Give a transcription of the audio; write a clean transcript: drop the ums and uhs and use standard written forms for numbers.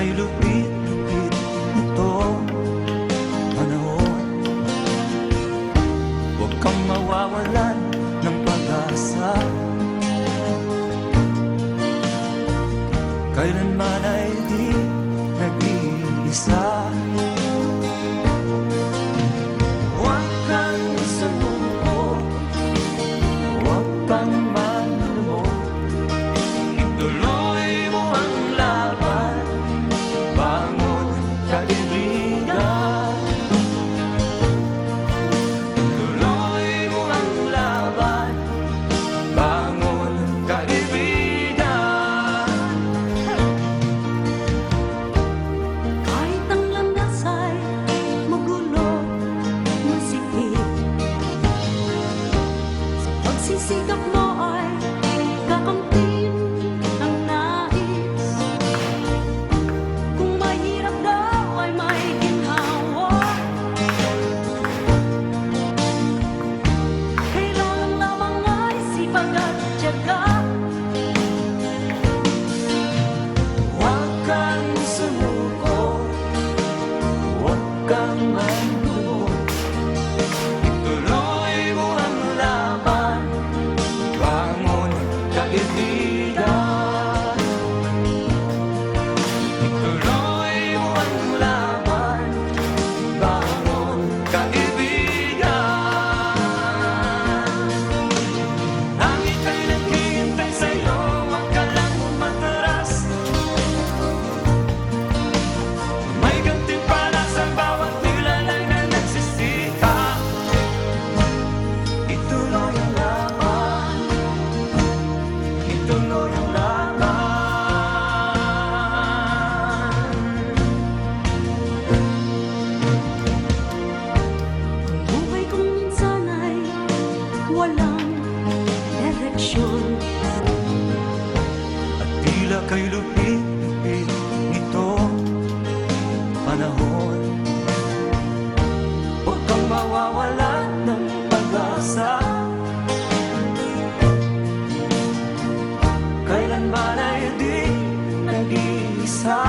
kay lupit-lupit nitong panahon. Huwag kang mawawalan ng pag-asa, kailanman ay di nag-iisa. Huwag kang sumuko, huwag kang manlumok, ituloy mo ang laban, bangon kaibigan. Ituloy mo ang laban, bangon kaibigan. Kahit ang landas ay magulo, masikip, sa pagsisikap mo ay kakamtin ang nais. Kung mahirap daw ay may ginhawa, kailangan lamang ay sipag at tiyaga. Huwag kang sumuko, huwag kang manlumok, ituloy mo ang laban, bangon kaibigan. Ituloy mo ang laban, bangon kaibigan. Ang ika'y naghihintay sa'yo, huwag ka lang umatras. May gantimpala sa bawat nilalang na nagsisikap. Ituloy ang laban, ituloy ang laban. Ang buhay kong minsan ay walang direksyon. At tila kay lupit-lupit nitong panahon. Huwag kang mawawalan ng pag-asa, kailanman ay di nag-iisa.